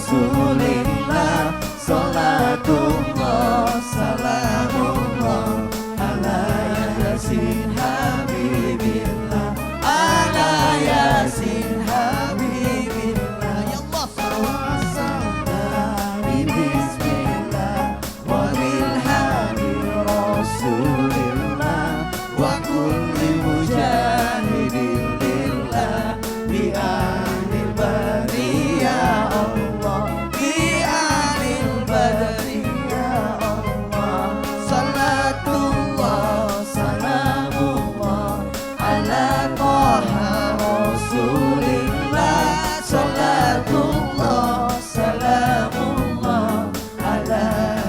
Rasulillah, salatullah salamullah ala yasin habibillah, ala yasin habibillah. Ya Allah, salawat bismillah wa bil habib Rasulillah wa kulli mujahidin lillah bi anil badri ya Allah, bi anil badri ya Allah. Salatullah salamullah ala taha Rasulillah, salatullah salamullah ala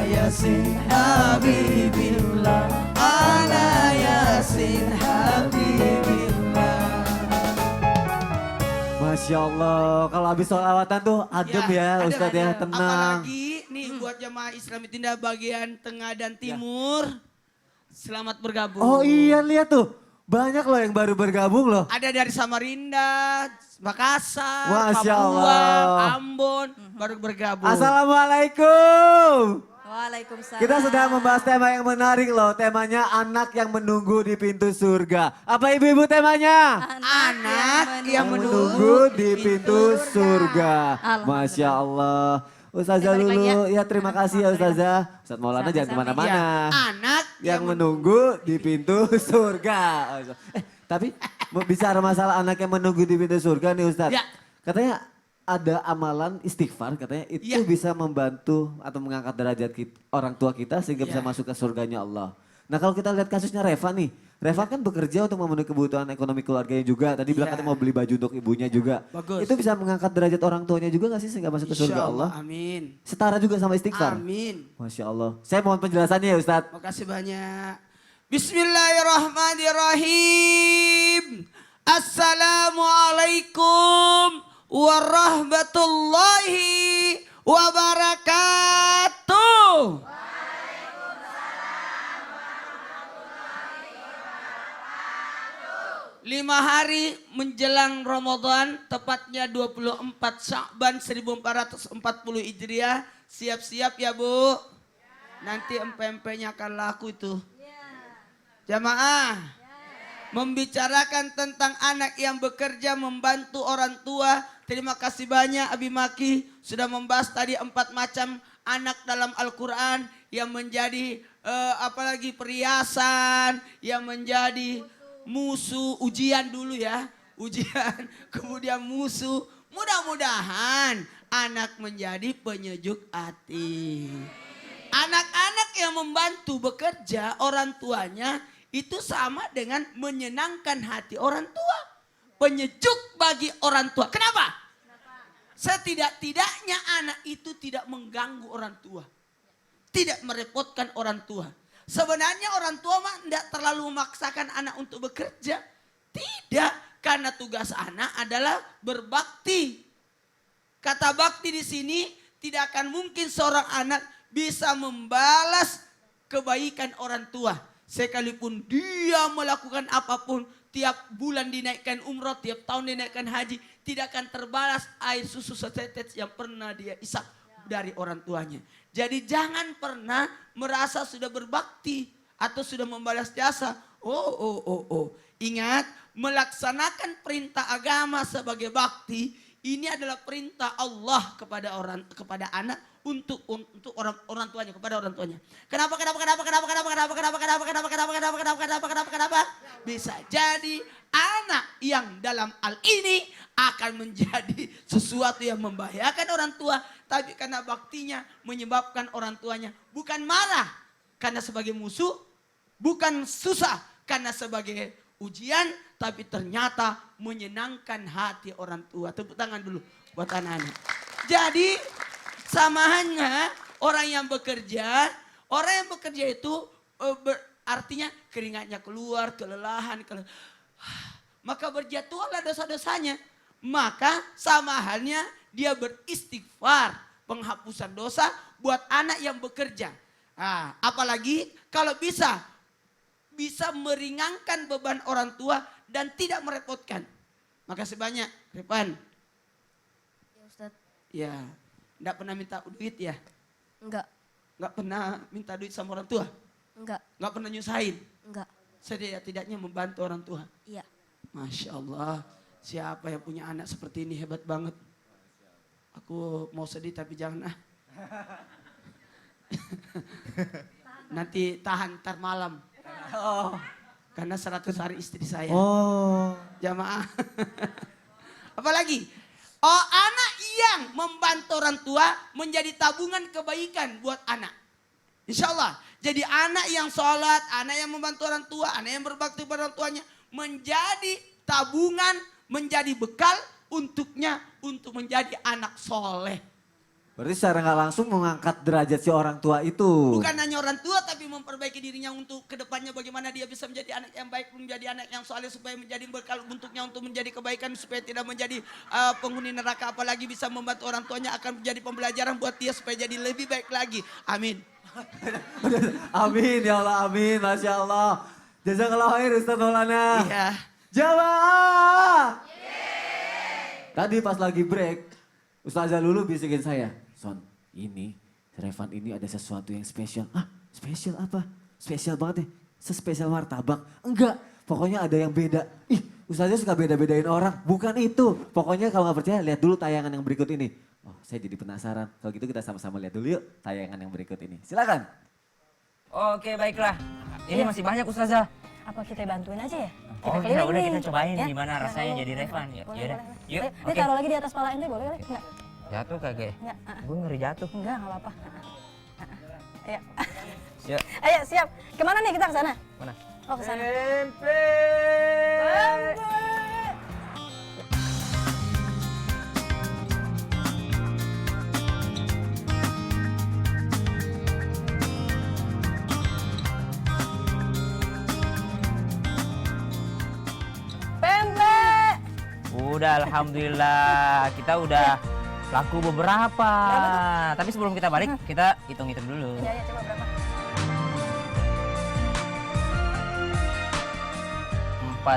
yasin habibillah, ala yasin habibillah. Masya Allah, kalau habis sholawatan tuh adem ya, Ustadz ya, tenang. Apalagi nih buat jamaah Islam Tindak bagian tengah dan timur. Selamat bergabung. Oh iya, lihat tuh, banyak loh yang baru bergabung loh. Ada dari Samarinda, Makassar, Masya Papua, Allah. Ambon, baru bergabung. Assalamualaikum. Waalaikumsalam. Kita sedang membahas tema yang menarik loh, temanya anak yang menunggu di pintu surga. Apa ibu-ibu temanya? Anak yang Menunggu di pintu surga. Alhamdulillah. Masya Allah. Ustazah Balik lagi dulu, ya terima kasih ya Ustazah. Ustaz Maulana jangan Sama-sama. kemana-mana. Ya, anak Yang menunggu di pintu surga. Tapi bicara masalah anak yang menunggu di pintu surga nih Ustaz. Ya. Katanya ada amalan istighfar, katanya itu Ya. bisa membantu atau mengangkat derajat orang tua kita sehingga bisa Ya. masuk ke surganya Allah. Nah kalau kita lihat kasusnya Reva nih. Reva kan bekerja untuk memenuhi kebutuhan ekonomi keluarganya juga. Tadi bilang Ya. katanya mau beli baju untuk ibunya juga. Bagus. Itu bisa mengangkat derajat orang tuanya juga gak sih sehingga masuk ke surga Insya Allah? Amin. Setara juga sama istighfar? Amin. Masya Allah. Saya mohon penjelasannya ya Ustadz. Makasih banyak. Bismillahirrahmanirrahim. Assalamualaikum warahmatullahi wabarakatuh. 5 hari menjelang Ramadan, tepatnya 24 Sya'ban 1440 Hijriah. Siap-siap ya Bu. Nanti empe-empenya akan laku itu. Jamaah, membicarakan tentang anak yang bekerja membantu orang tua. Terima kasih banyak Abi Maki sudah membahas tadi 4 macam anak dalam Al-Quran yang menjadi apalagi perhiasan, yang menjadi musuh, ujian dulu ya, ujian, kemudian musuh. Mudah-mudahan anak menjadi penyejuk hati. Anak-anak yang membantu bekerja orang tuanya itu sama dengan menyenangkan hati orang tua. Penyejuk bagi orang tua. Kenapa? Setidak-tidaknya anak itu tidak mengganggu orang tua. Tidak merepotkan orang tua. Sebenarnya orang tua mah tidak terlalu memaksakan anak untuk bekerja. Tidak, karena tugas anak adalah berbakti. Kata bakti di sini tidak akan mungkin seorang anak bisa membalas kebaikan orang tua. Sekalipun dia melakukan apapun, tiap bulan dinaikkan umroh, tiap tahun dinaikkan haji, tidak akan terbalas air susu setetes yang pernah dia isap dari orang tuanya. Jadi jangan pernah merasa sudah berbakti atau sudah membalas jasa. Ingat, melaksanakan perintah agama sebagai bakti ini adalah perintah Allah kepada anak untuk orang tuanya, kepada orang tuanya. Kenapa? Bisa jadi anak yang dalam hal ini akan menjadi sesuatu yang membahayakan orang tua, tapi karena baktinya menyebabkan orang tuanya bukan marah karena sebagai musuh, bukan susah karena sebagai ujian, tapi ternyata menyenangkan hati orang tua. Tepuk tangan dulu buat anak-anak. Jadi samaannya orang yang bekerja itu artinya keringatnya keluar, kelelahan, maka berjatuhlah dosa-dosanya. Maka sama halnya dia beristighfar, penghapusan dosa buat anak yang bekerja. Nah, apalagi kalau bisa meringankan beban orang tua dan tidak merepotkan. Makasih banyak, Repan. Ya Ustaz. Ya. Enggak pernah minta duit ya? Enggak, Enggak pernah minta duit sama orang tua? enggak, Enggak pernah nyusahin? enggak. Setidak-tidaknya membantu orang tua. Iya. Masya Allah, siapa yang punya anak seperti ini hebat banget. Aku mau sedih tapi jangan ah. Nanti tahan ntar malam. Oh. Karena 100 hari istri saya. Oh. Jamaah. Apalagi? Oh, anak yang membantu orang tua menjadi tabungan kebaikan buat anak. Insya Allah. Jadi anak yang sholat, anak yang membantu orang tua, anak yang berbakti pada orang tuanya. Menjadi tabungan, menjadi bekal untuknya untuk menjadi anak soleh. Berarti secara nggak langsung mengangkat derajat si orang tua itu. Bukan hanya orang tua tapi memperbaiki dirinya untuk kedepannya bagaimana dia bisa menjadi anak yang baik, menjadi anak yang soleh supaya menjadi bekal untuknya untuk menjadi kebaikan supaya tidak menjadi penghuni neraka, apalagi bisa membantu orang tuanya akan menjadi pembelajaran buat dia supaya jadi lebih baik lagi. Amin. Amin ya Allah, amin, Masya Allah. Jazakallah khair Ustaz Maulana. Iya. Jamaah. Tadi pas lagi break, Ustazah Lulu bisikin saya, Son, ini Revan ini ada sesuatu yang spesial. Ah, spesial apa? Spesial banget nih. Sespesial martabak. Enggak, pokoknya ada yang beda. Ih, Ustazah suka beda-bedain orang. Bukan itu. Pokoknya kalau nggak percaya, lihat dulu tayangan yang berikut ini. Oh, saya jadi penasaran. Kalau gitu kita sama-sama lihat dulu yuk tayangan yang berikut ini. Silakan. Oke, baiklah. Ini masih banyak Ustazah. Apa kita bantuin aja ya? Oh, Kita ya udah keliling kita nih. cobain Ya? gimana rasanya jadi Boleh, Revan. boleh, Ya, boleh, yaudah. boleh. Yuk, Ini oke. taruh lagi di atas pala ente boleh kali? Enggak, Jatuh kagak ya? enggak. Gue ngeri jatuh. Enggak apa-apa. Ayo. Yuk. Ayo siap. Kemana nih kita ke sana? Mana? Oh ke sana. Tempe. Pempek. Udah, alhamdulillah. Kita udah laku beberapa. Tapi sebelum kita balik, kita hitung-hitung dulu. Ya, ya coba berapa? 40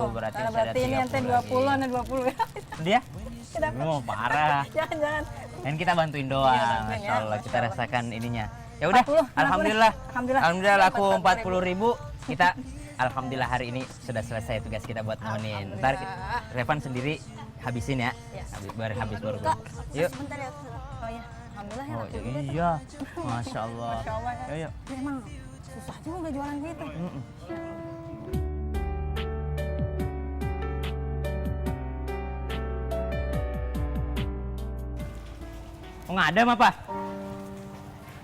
berarti Karena saya ada berarti ini ente 20 ane 20 ya. Dia? Dapat. Oh, parah. Jangan. Dan kita bantuin doang, Iya, bantuin Masya ya. Allah, kita rasakan ininya. Ya udah, 40, kenapa alhamdulillah, nih? Alhamdulillah. alhamdulillah laku 40.000. 40.000. Kita, alhamdulillah hari ini sudah selesai tugas kita buat nemenin. Ntar Revan sendiri habisin ya, Iya. habis baru. Kak, Yuk. sebentar ya. Oh ya, alhamdulillah ya. Oh laku juga tuh. iya, Masya Allah. Masya Allah ya. Ayo. Ini emang susah juga jualan gitu. Oh nggak ada apa?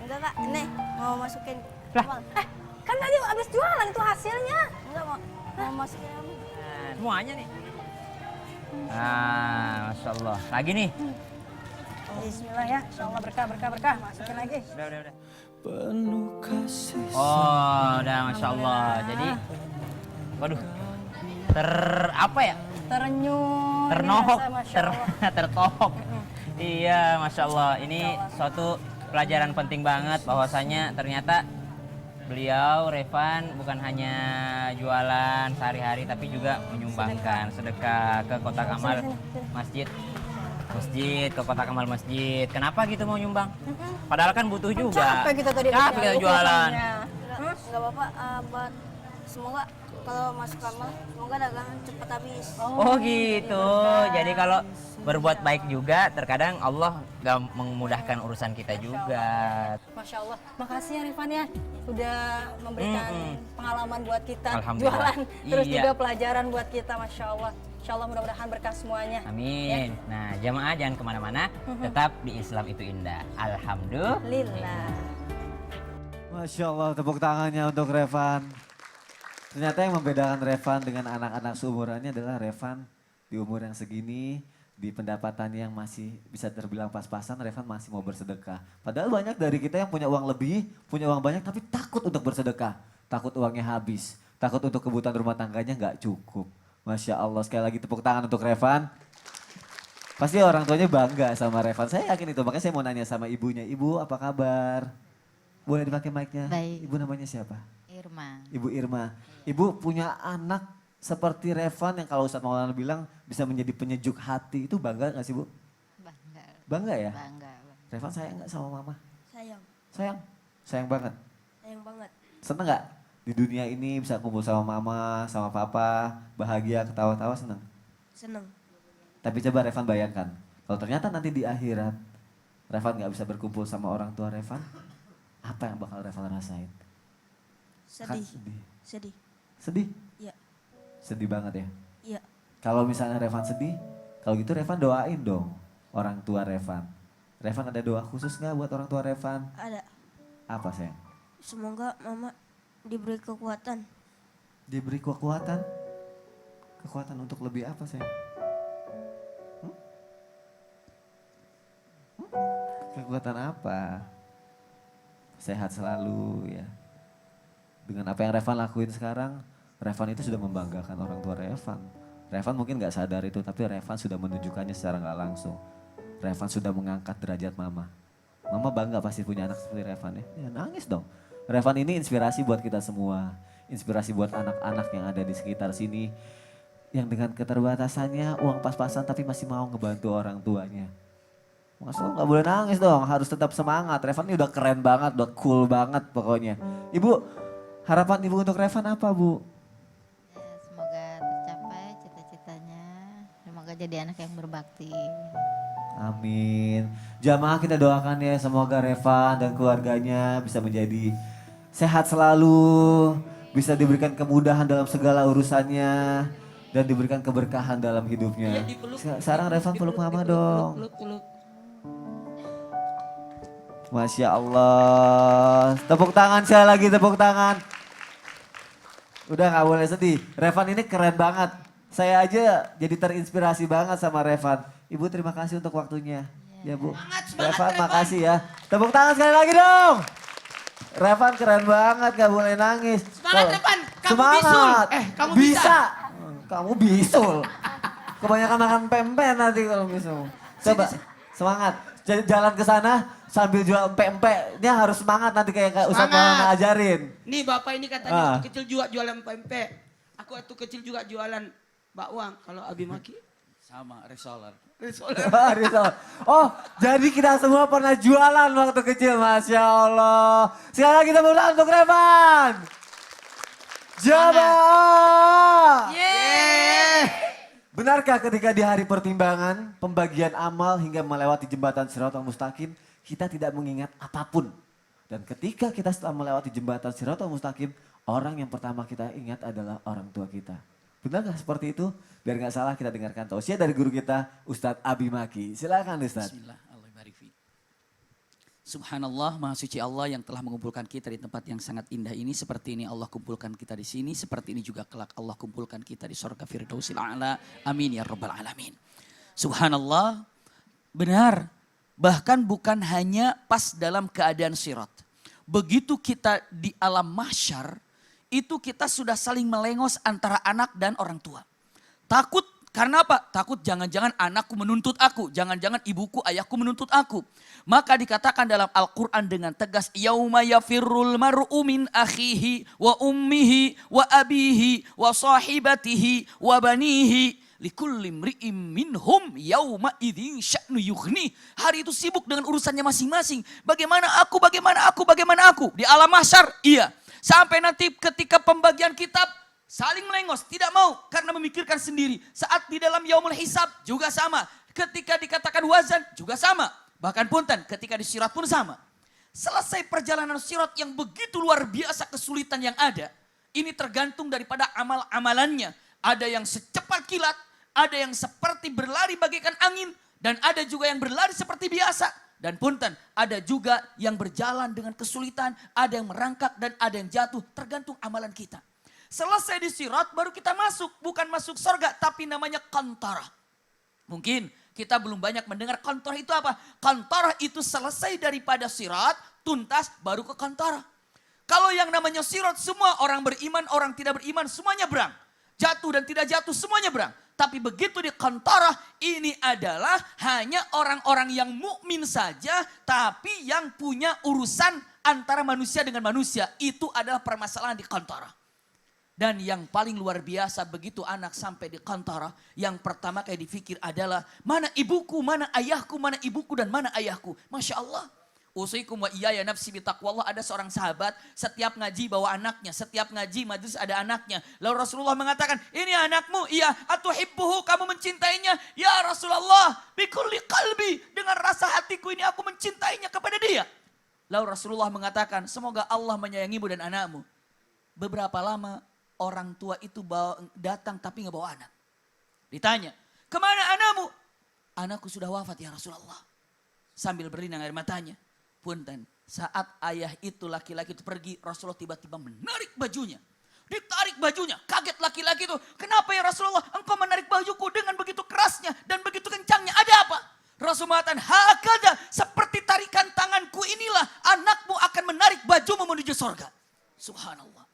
Enggak kak, ini mau masukin Lah. uang. Kan tadi habis jualan itu hasilnya. Enggak mau masukin apa? Semuanya nih. Ah, Masya Allah. Lagi nih. Bismillah ya, insya Allah berkah. Masukin lagi. Udah. Oh, udah Masya Allah. Jadi, waduh, apa ya? Terenyuh. Ternohok, ini rasa, Masya Allah. tertohok. Iya, Masya Allah. Ini suatu pelajaran penting banget bahwasanya ternyata beliau, Revan, bukan hanya jualan sehari-hari tapi juga menyumbangkan sedekah ke kotak amal masjid. Ke kotak amal masjid. Kenapa gitu mau nyumbang? Padahal kan butuh juga. Capek kita tadi. Capek kita jualan. Enggak apa-apa, buat semoga kalau masuk kamar, semoga dagangan cepat habis. Oh gitu. Jadi kalau berbuat baik juga, terkadang Allah gak memudahkan urusan kita juga. Masya Allah. Makasih ya Rifan ya, sudah memberikan pengalaman buat kita Alhamdulillah. jualan. Terus Iya. juga pelajaran buat kita, Masya Allah. Insya Allah mudah-mudahan berkah semuanya. Amin. Nah, jamaah jangan kemana-mana, tetap di Islam itu indah. Alhamdulillah. Lillah. Masya Allah, tepuk tangannya untuk Revan. Ternyata yang membedakan Revan dengan anak-anak seumurannya adalah Revan di umur yang segini, di pendapatannya yang masih bisa terbilang pas-pasan, Revan masih mau bersedekah. Padahal banyak dari kita yang punya uang lebih, punya uang banyak tapi takut untuk bersedekah. Takut uangnya habis, takut untuk kebutuhan rumah tangganya nggak cukup. Masya Allah, sekali lagi tepuk tangan untuk Revan. Pasti orang tuanya bangga sama Revan, saya yakin itu. Makanya saya mau nanya sama ibunya, Ibu apa kabar? Boleh dipakai mic-nya? Baik. Ibu namanya siapa? Irma. Ibu Irma. Ibu punya anak seperti Revan yang kalau Ustadz Maulana bilang bisa menjadi penyejuk hati. Itu bangga gak sih Bu? Bangga. Bangga ya? Bangga. Revan sayang nggak sama mama? Sayang. Sayang? Sayang banget? Sayang banget. Seneng nggak? Di dunia ini bisa kumpul sama mama, sama papa, bahagia, ketawa-tawa, seneng? Seneng. Tapi coba Revan bayangkan, kalau ternyata nanti di akhirat, Revan nggak bisa berkumpul sama orang tua Revan, apa yang bakal Revan rasain? Kan Sedih. sedih. Sedih. Sedih? Iya. Sedih banget ya? Iya. Kalau misalnya Revan sedih, kalau gitu Revan doain dong orang tua Revan. Revan ada doa khusus nggak buat orang tua Revan? Ada. Apa sayang? Semoga mama diberi kekuatan. Diberi kekuatan? Kekuatan untuk lebih apa sayang? Hmm? Hmm? Kekuatan apa? Sehat selalu ya. Dengan apa yang Revan lakuin sekarang, Revan itu sudah membanggakan orang tua Revan. Revan mungkin gak sadar itu, tapi Revan sudah menunjukkannya secara gak langsung. Revan sudah mengangkat derajat mama. Mama bangga pasti punya anak seperti Revan ya. Ya nangis dong. Revan ini inspirasi buat kita semua. Inspirasi buat anak-anak yang ada di sekitar sini. Yang dengan keterbatasannya uang pas-pasan tapi masih mau ngebantu orang tuanya. Mas lo gak boleh nangis dong, harus tetap semangat. Revan ini udah keren banget, udah cool banget pokoknya. Ibu, harapan ibu untuk Revan apa bu? Ya, semoga tercapai cita-citanya. Semoga jadi anak yang berbakti. Amin. Jamaah kita doakan ya semoga Revan dan keluarganya bisa menjadi sehat selalu. Bisa diberikan kemudahan dalam segala urusannya. Dan diberikan keberkahan dalam hidupnya. Iya, dipeluk. Sekarang Revan peluk mama dong. Peluk. Masya Allah. Tepuk tangan sekali lagi, tepuk tangan. Udah gak boleh sedih. Revan ini keren banget. Saya aja jadi terinspirasi banget sama Revan. Ibu terima kasih untuk waktunya. Ya Bu. Semangat, Revan Revan. makasih ya. Tepuk tangan sekali lagi dong. Revan keren banget, gak boleh nangis. Semangat, Revan. Kamu bisul. Kamu bisa. Kamu bisul. Kebanyakan makan pempek nanti kalau bisul. Coba semangat. Jalan ke sana sambil jual empek-empeknya harus semangat nanti kayak Ustaz Maulana ajarin. Nih bapak ini katanya waktu kecil juga jualan pempek. Aku waktu kecil juga jualan bakwan. Kalau Abi Maki? Sama, reseller. Oh, jadi kita semua pernah jualan waktu kecil, Masya Allah. Sekali lagi tepuk tangan untuk Revan. Jamaah. Yeay. Benarkah ketika di hari pertimbangan, pembagian amal hingga melewati jembatan Shiratal Mustaqim, kita tidak mengingat apapun. Dan ketika kita setelah melewati jembatan Shiratal Mustaqim, orang yang pertama kita ingat adalah orang tua kita. Benarkah seperti itu? Biar gak salah kita dengarkan tausiah dari guru kita, Ustadz Abi Maki. Silakan Ustadz. Bismillah, Allah barik fi. Subhanallah, Maha Suci Allah yang telah mengumpulkan kita di tempat yang sangat indah ini. Seperti ini Allah kumpulkan kita di sini. Seperti ini juga kelak Allah kumpulkan kita di surga Firdausil A'la. Amin ya Rabbal Alamin. Subhanallah, benar. Bahkan bukan hanya pas dalam keadaan sirat. Begitu kita di alam mahsyar, itu kita sudah saling melengos antara anak dan orang tua. Takut karena apa? Takut jangan-jangan anakku menuntut aku, jangan-jangan ibuku, ayahku menuntut aku. Maka dikatakan dalam Al-Quran dengan tegas, yauma yafirrul mar'u min akhihi wa ummihi wa abihi wa sahibatihi wa banihi likulli mri'im minhum yauma idzin sya'nu yughni. Hari itu sibuk dengan urusannya masing-masing. Bagaimana aku, bagaimana aku, bagaimana aku. Di alam mahsyar, iya. Sampai nanti ketika pembagian kitab, saling melengos, tidak mau karena memikirkan sendiri. Saat di dalam yaumul hisab juga sama. Ketika dikatakan wazan juga sama. Bahkan punten ketika di sirat pun sama. Selesai perjalanan sirat yang begitu luar biasa kesulitan yang ada. Ini tergantung daripada amal-amalannya. Ada yang secepat kilat, ada yang seperti berlari bagaikan angin. Dan ada juga yang berlari seperti biasa. Dan punten, ada juga yang berjalan dengan kesulitan, ada yang merangkak dan ada yang jatuh, tergantung amalan kita. Selesai di sirat baru kita masuk, bukan masuk surga tapi namanya qantarah. Mungkin kita belum banyak mendengar qantarah itu apa. Qantarah itu selesai daripada sirat, tuntas baru ke qantarah. Kalau yang namanya sirat semua orang beriman, orang tidak beriman semuanya berang. Jatuh dan tidak jatuh semuanya berang. Tapi begitu di qantarah ini adalah hanya orang-orang yang mukmin saja tapi yang punya urusan antara manusia dengan manusia. Itu adalah permasalahan di qantarah. Dan yang paling luar biasa begitu anak sampai di kantara, yang pertama kayak dipikir adalah mana ibuku, mana ayahku, mana ibuku dan mana ayahku. Masya Allah. Usikum wa iyaya nafsi bitaqwallah. Ada seorang sahabat setiap ngaji bawa anaknya, setiap ngaji majlis ada anaknya. Lalu Rasulullah mengatakan, ini anakmu, iya, atuhibbuhu, kamu mencintainya? Ya Rasulullah, bikulli qalbi, dengan rasa hatiku ini aku mencintainya kepada dia. Lalu Rasulullah mengatakan, semoga Allah menyayangimu dan anakmu. Beberapa lama orang tua itu datang tapi nggak bawa anak. Ditanya, kemana anakmu? Anakku sudah wafat ya Rasulullah. Sambil berlinang air matanya. Punten, saat ayah itu laki-laki itu pergi, Rasulullah tiba-tiba menarik bajunya. Ditarik bajunya, kaget laki-laki itu. Kenapa ya Rasulullah, engkau menarik bajuku dengan begitu kerasnya dan begitu kencangnya, ada apa? Rasulullah mengatakan, hakada, seperti tarikan tanganku inilah anakmu akan menarik bajumu menuju surga. Subhanallah.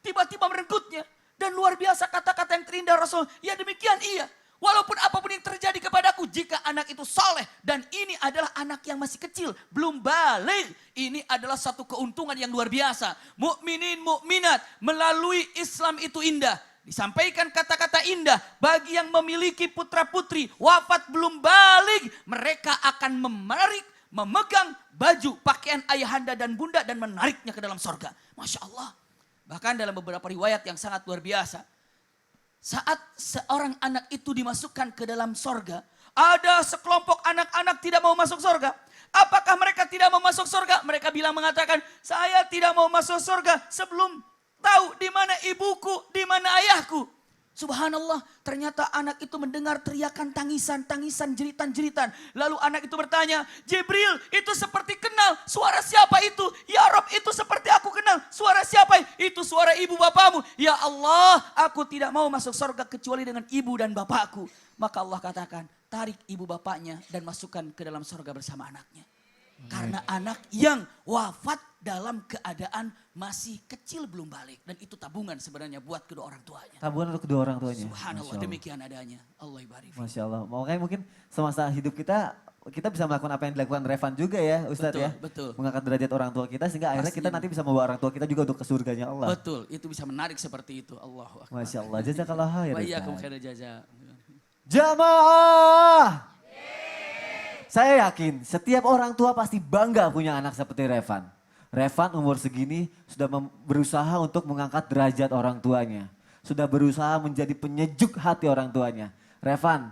Tiba-tiba merenggutnya. Dan luar biasa kata-kata yang terindah Rasul. Ya demikian iya. Walaupun apapun yang terjadi kepadaku, jika anak itu saleh dan ini adalah anak yang masih kecil, belum balik, ini adalah satu keuntungan yang luar biasa. Mukminin, mukminat, melalui Islam itu indah. Disampaikan kata-kata indah bagi yang memiliki putra-putri wafat belum balik, mereka akan memegang baju pakaian ayahanda dan bunda dan menariknya ke dalam sorga. Masya Allah. Bahkan dalam beberapa riwayat yang sangat luar biasa, saat seorang anak itu dimasukkan ke dalam sorga, ada sekelompok anak-anak tidak mau masuk sorga. Apakah mereka tidak mau masuk sorga? Mereka mengatakan, saya tidak mau masuk sorga sebelum tahu di mana ibuku, di mana ayahku. Subhanallah, ternyata anak itu mendengar teriakan tangisan, jeritan-jeritan. Lalu anak itu bertanya, Jibril itu seperti kenal, suara siapa itu? Ya Rob, itu seperti aku kenal, suara siapa? Itu suara ibu bapamu. Ya Allah, aku tidak mau masuk surga kecuali dengan ibu dan bapakku. Maka Allah katakan, tarik ibu bapaknya dan masukkan ke dalam surga bersama anaknya. Karena anak yang wafat dalam keadaan masih kecil belum balik. Dan itu tabungan sebenarnya buat kedua orang tuanya. Tabungan untuk kedua orang tuanya. Subhanallah, demikian adanya. Allah ibarik. Masya Allah. Makanya mungkin semasa hidup kita bisa melakukan apa yang dilakukan Revan juga ya Ustadz Betul, ya. betul. Mengangkat derajat orang tua kita sehingga akhirnya kita nanti bisa membawa orang tua kita juga untuk ke surganya Allah. Betul, itu bisa menarik seperti itu. Allahu Akbar. Masya Allah. Jazakallah khair. Wa iyyakum Ustadz. khairal jaza. Jamaah. Saya yakin setiap orang tua pasti bangga punya anak seperti Revan. Revan umur segini sudah berusaha untuk mengangkat derajat orang tuanya. Sudah berusaha menjadi penyejuk hati orang tuanya. Revan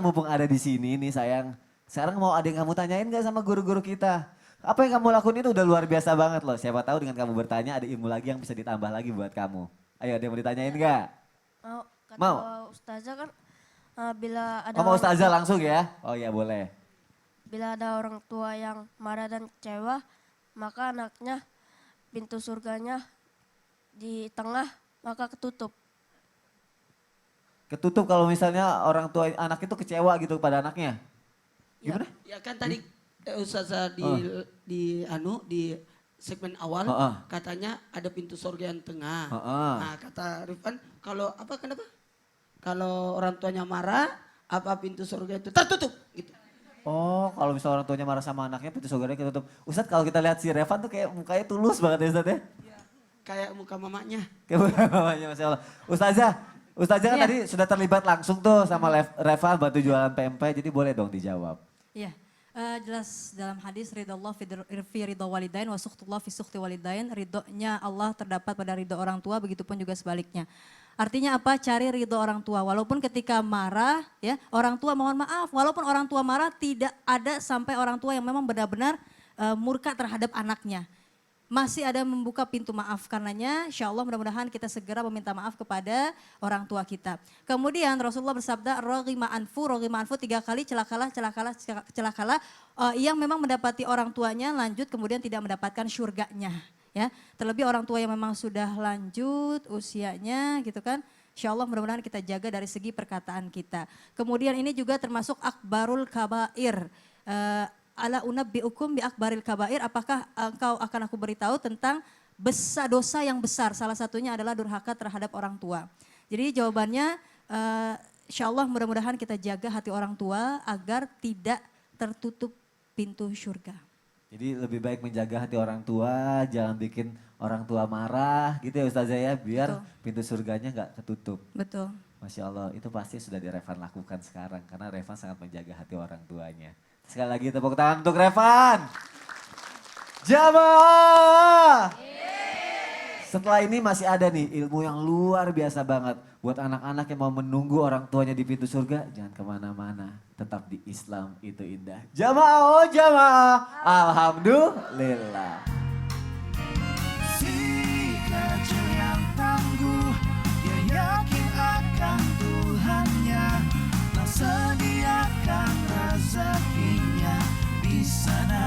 mumpung ada di sini nih sayang. Sekarang mau ada yang kamu tanyain gak sama guru-guru kita? Apa yang kamu lakuin itu udah luar biasa banget loh. Siapa tahu dengan kamu bertanya ada ilmu lagi yang bisa ditambah lagi buat kamu. Ayo ada yang mau ditanyain gak? Mau. Kata Mau? Ustazah kan bila ada Mau orang Ustazah tua- langsung ya? Oh iya boleh. Bila ada orang tua yang marah dan kecewa, maka anaknya pintu surganya di tengah maka ketutup. Ketutup kalau misalnya orang tua anak itu kecewa gitu pada anaknya. Gimana? Ya kan tadi Ustazah di segmen awal Heeh. katanya ada pintu surga yang tengah. Heeh. Nah, kata Rifan kenapa? Kalau orang tuanya marah, apa pintu surga itu tertutup gitu. Oh, kalau misalnya orang tuanya marah sama anaknya pintu surganya ketutup. Ustadz kalau kita lihat si Revan tuh kayak mukanya tulus banget ya Ustadz ya. Kayak muka mamanya. Kayak mamanya Masya Allah. Ustazah kan tadi sudah terlibat langsung tuh sama Revan bantu jualan PMP, jadi boleh dong dijawab. Iya, jelas dalam hadis ridho Allah fi ridho walidain wa sukhtullah fi sukhti walidain. Ridhonya Allah terdapat pada ridho orang tua, begitupun juga sebaliknya. Artinya apa? Cari ridho orang tua. Walaupun ketika marah, ya orang tua mohon maaf. Walaupun orang tua marah, tidak ada sampai orang tua yang memang benar-benar murka terhadap anaknya. Masih ada membuka pintu maaf. Karenanya insya Allah mudah-mudahan kita segera meminta maaf kepada orang tua kita. Kemudian Rasulullah bersabda, roghima anfu 3 kali celakalah. Yang memang mendapati orang tuanya lanjut kemudian tidak mendapatkan syurganya. Ya, terlebih orang tua yang memang sudah lanjut usianya gitu kan. Insya Allah mudah-mudahan kita jaga dari segi perkataan kita. Kemudian ini juga termasuk akbarul kabair. Ala unabbiukum bi akbaril kabair, apakah engkau akan aku beritahu tentang dosa yang besar. Salah satunya adalah durhaka terhadap orang tua. Jadi jawabannya insya Allah mudah-mudahan kita jaga hati orang tua agar tidak tertutup pintu surga. Jadi lebih baik menjaga hati orang tua, jangan bikin orang tua marah gitu ya Ustazah ya, biar Betul. pintu surganya nggak ketutup. Betul. Masya Allah, itu pasti sudah Revan lakukan sekarang karena Revan sangat menjaga hati orang tuanya. Sekali lagi tepuk tangan untuk Revan. Jamaah. Setelah ini masih ada nih ilmu yang luar biasa banget. Buat anak-anak yang mau menunggu orang tuanya di pintu surga, jangan kemana-mana. Tetap di Islam itu indah. Jamaah, oh jamaah. Alhamdulillah. Si kecil yang tangguh, dia yakin akan Tuhannya, telah sediakan rezekinya di sana.